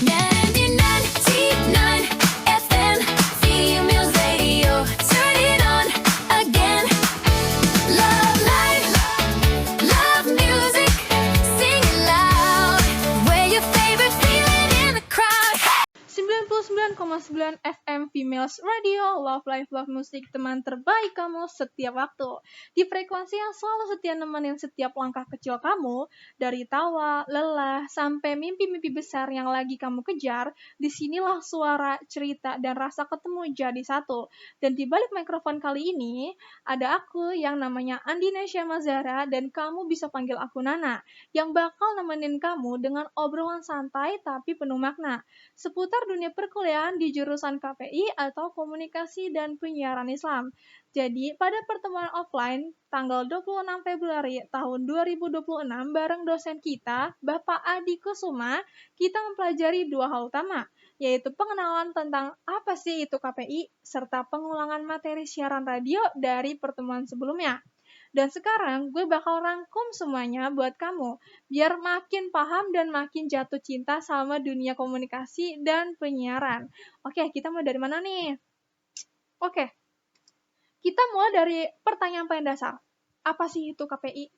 99 FM, Females Radio. Turn it on again. Love life, love music. Sing it loud. Wear your favorite feeling in the crowd. 99,9 FM Females Radio, Love Life, Love Music, teman terbaik kamu setiap waktu. Di frekuensi yang selalu setia nemenin setiap langkah kecil kamu, dari tawa, lelah, sampai mimpi-mimpi besar yang lagi kamu kejar, disinilah suara, cerita, dan rasa ketemu jadi satu. Dan di balik mikrofon kali ini, ada aku yang namanya Andinesya Mazara, dan kamu bisa panggil aku Nana, yang bakal nemenin kamu dengan obrolan santai tapi penuh makna seputar dunia perkuliahan di jurusan KPI atau Komunikasi dan Penyiaran Islam. Jadi, pada pertemuan offline tanggal 26 Februari tahun 2026 bareng dosen kita, Bapak Adi Kusuma, kita mempelajari dua hal utama, yaitu pengenalan tentang apa sih itu KPI, serta pengulangan materi siaran radio dari pertemuan sebelumnya. Dan sekarang gue bakal rangkum semuanya buat kamu, biar makin paham dan makin jatuh cinta sama dunia komunikasi dan penyiaran. Oke, kita mulai dari mana nih? Oke, kita mulai dari pertanyaan paling dasar. Apa sih itu KPI?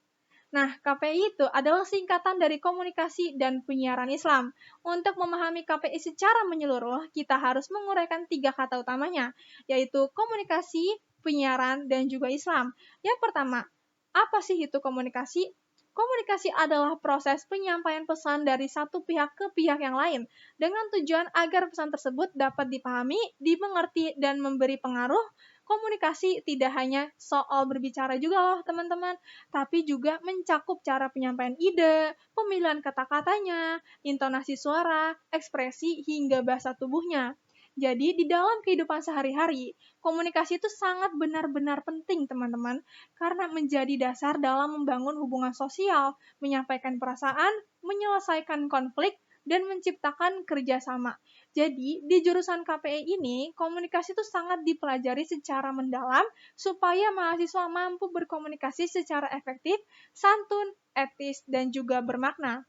Nah, KPI itu adalah singkatan dari Komunikasi dan Penyiaran Islam. Untuk memahami KPI secara menyeluruh, kita harus menguraikan 3 kata utamanya, yaitu komunikasi, penyiaran, dan juga Islam. Yang pertama, apa sih itu komunikasi? Komunikasi adalah proses penyampaian pesan dari satu pihak ke pihak yang lain, dengan tujuan agar pesan tersebut dapat dipahami, dimengerti, dan memberi pengaruh. Komunikasi tidak hanya soal berbicara juga loh teman-teman, tapi juga mencakup cara penyampaian ide, pemilihan kata-katanya, intonasi suara, ekspresi, hingga bahasa tubuhnya. Jadi, di dalam kehidupan sehari-hari, komunikasi itu sangat benar-benar penting, teman-teman, karena menjadi dasar dalam membangun hubungan sosial, menyampaikan perasaan, menyelesaikan konflik, dan menciptakan kerjasama. Jadi, di jurusan KPI ini, komunikasi itu sangat dipelajari secara mendalam supaya mahasiswa mampu berkomunikasi secara efektif, santun, etis, dan juga bermakna.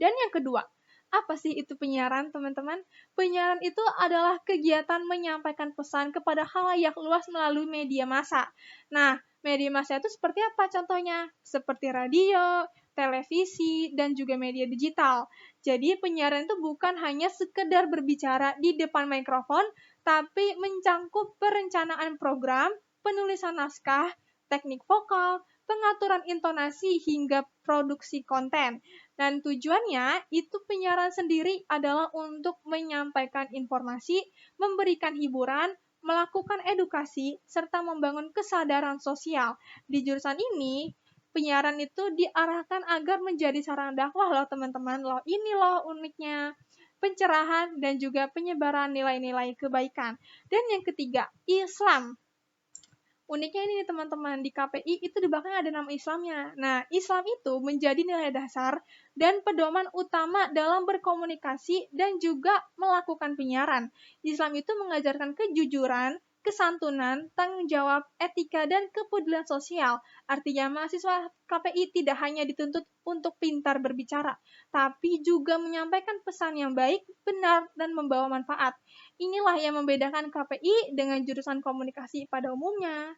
Dan yang kedua, apa sih itu penyiaran, teman-teman? Penyiaran itu adalah kegiatan menyampaikan pesan kepada khalayak luas melalui media massa. Nah, media massa itu seperti apa contohnya? Seperti radio, televisi, dan juga media digital. Jadi, penyiaran itu bukan hanya sekedar berbicara di depan mikrofon, tapi mencangkup perencanaan program, penulisan naskah, teknik vokal, pengaturan intonasi, hingga produksi konten. Dan tujuannya, itu penyiaran sendiri adalah untuk menyampaikan informasi, memberikan hiburan, melakukan edukasi, serta membangun kesadaran sosial. Di jurusan ini, penyiaran itu diarahkan agar menjadi sarana dakwah loh teman-teman. Loh, ini loh uniknya. Pencerahan dan juga penyebaran nilai-nilai kebaikan. Dan yang ketiga, Islam. Uniknya ini nih teman-teman, di KPI itu di belakang ada nama Islamnya. Nah, Islam itu menjadi nilai dasar dan pedoman utama dalam berkomunikasi dan juga melakukan penyiaran. Islam itu mengajarkan kejujuran, kesantunan, tanggung jawab, etika, dan kepedulian sosial. Artinya mahasiswa KPI tidak hanya dituntut untuk pintar berbicara, tapi juga menyampaikan pesan yang baik, benar, dan membawa manfaat. Inilah yang membedakan KPI dengan jurusan komunikasi pada umumnya.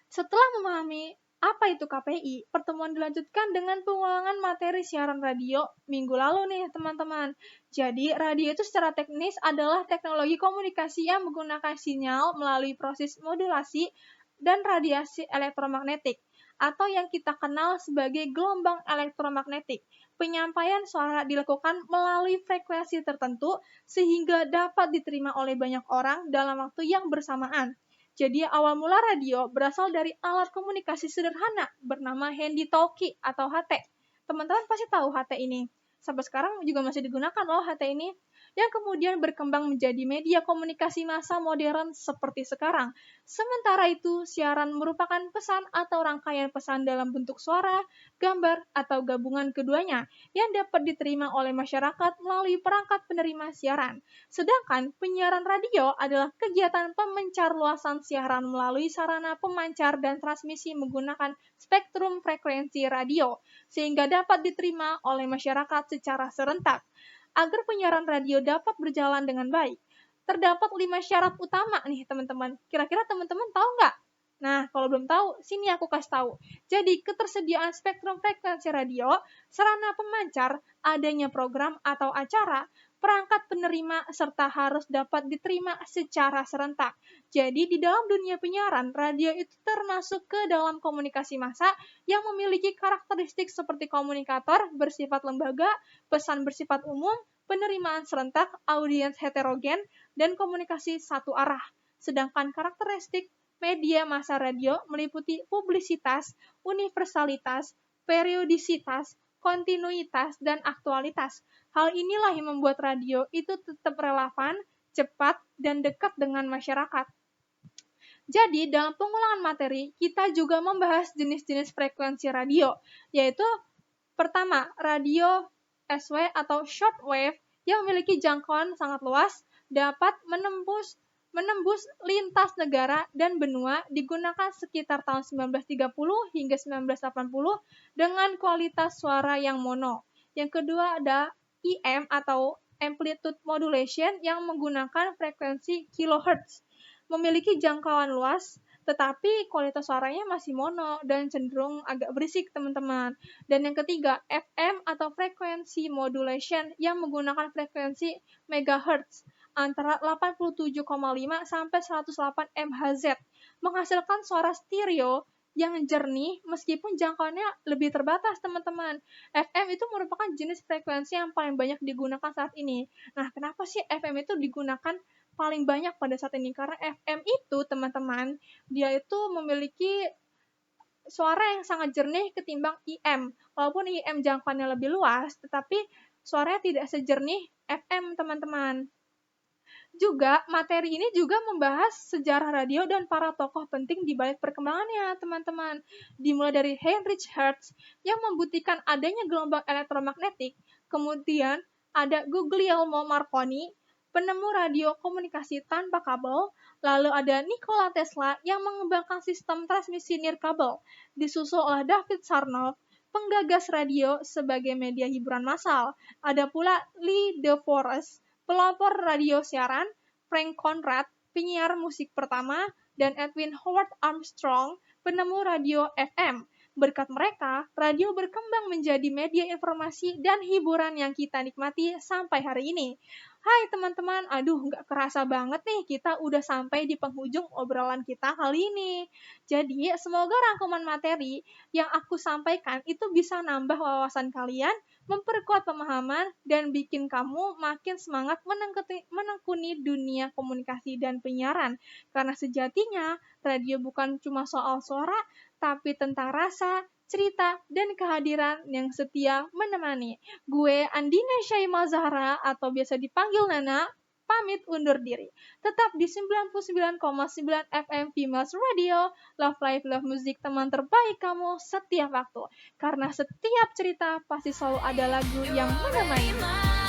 Setelah memahami apa itu KPI, pertemuan dilanjutkan dengan pengulangan materi siaran radio minggu lalu nih teman-teman. Jadi, radio itu secara teknis adalah teknologi komunikasi yang menggunakan sinyal melalui proses modulasi dan radiasi elektromagnetik, atau yang kita kenal sebagai gelombang elektromagnetik. Penyampaian suara dilakukan melalui frekuensi tertentu sehingga dapat diterima oleh banyak orang dalam waktu yang bersamaan. Jadi awal mula radio berasal dari alat komunikasi sederhana bernama handy talkie atau HT. Teman-teman pasti tahu HT ini. Sampai sekarang juga masih digunakan loh HT ini. Yang kemudian berkembang menjadi media komunikasi massa modern seperti sekarang. Sementara itu, siaran merupakan pesan atau rangkaian pesan dalam bentuk suara, gambar, atau gabungan keduanya yang dapat diterima oleh masyarakat melalui perangkat penerima siaran. Sedangkan penyiaran radio adalah kegiatan pemancar luasan siaran melalui sarana pemancar dan transmisi menggunakan spektrum frekuensi radio, sehingga dapat diterima oleh masyarakat secara serentak. agar penyiaran radio dapat berjalan dengan baik. Terdapat 5 syarat utama nih teman-teman. Kira-kira teman-teman tahu nggak? Nah, kalau belum tahu, sini aku kasih tahu. Jadi, ketersediaan spektrum frekuensi radio, sarana pemancar, adanya program atau acara, perangkat penerima, serta harus dapat diterima secara serentak. Jadi, di dalam dunia penyiaran, radio itu termasuk ke dalam komunikasi massa yang memiliki karakteristik seperti komunikator bersifat lembaga, pesan bersifat umum, penerimaan serentak, audiens heterogen, dan komunikasi satu arah. Sedangkan karakteristik media massa radio meliputi publisitas, universalitas, periodisitas, kontinuitas, dan aktualitas. Hal inilah yang membuat radio itu tetap relevan, cepat, dan dekat dengan masyarakat. Jadi, dalam pengulangan materi, kita juga membahas jenis-jenis frekuensi radio, yaitu pertama, radio SW atau shortwave yang memiliki jangkauan sangat luas, dapat menembus lintas negara dan benua, digunakan sekitar tahun 1930 hingga 1980 dengan kualitas suara yang mono. Yang kedua ada EM atau amplitude modulation yang menggunakan frekuensi kilohertz. Memiliki jangkauan luas, tetapi kualitas suaranya masih mono dan cenderung agak berisik teman-teman. Dan yang ketiga, FM atau frekuensi modulation yang menggunakan frekuensi megahertz antara 87,5 sampai 108 MHz, menghasilkan suara stereo yang jernih meskipun jangkauannya lebih terbatas teman-teman. FM itu merupakan jenis frekuensi yang paling banyak digunakan saat ini. Nah, kenapa sih FM itu digunakan paling banyak pada saat ini? Karena FM itu teman-teman, dia itu memiliki suara yang sangat jernih ketimbang IM. Walaupun IM jangkauannya lebih luas, tetapi suaranya tidak sejernih FM teman-teman. Juga, materi ini juga membahas sejarah radio dan para tokoh penting di balik perkembangannya, teman-teman. Dimulai dari Heinrich Hertz yang membuktikan adanya gelombang elektromagnetik, kemudian ada Guglielmo Marconi, penemu radio komunikasi tanpa kabel, lalu ada Nikola Tesla yang mengembangkan sistem transmisi nirkabel, disusul oleh David Sarnoff, penggagas radio sebagai media hiburan massal. Ada pula Lee De Forest, pelopor radio siaran, Frank Conrad, penyiar musik pertama, dan Edwin Howard Armstrong, penemu radio FM. Berkat mereka, radio berkembang menjadi media informasi dan hiburan yang kita nikmati sampai hari ini. Hai teman-teman, nggak kerasa banget nih kita udah sampai di penghujung obrolan kita kali ini. Jadi, semoga rangkuman materi yang aku sampaikan itu bisa nambah wawasan kalian, memperkuat pemahaman, dan bikin kamu makin semangat menekuni dunia komunikasi dan penyiaran. Karena sejatinya, radio bukan cuma soal suara, tapi tentang rasa, cerita, dan kehadiran yang setia menemani. Gue Andina Syaimah Zahra atau biasa dipanggil Nana, pamit undur diri. Tetap di 99,9 FM Females Radio, Love Life, Love Music, teman terbaik kamu setiap waktu. Karena setiap cerita pasti selalu ada lagu yang menemani.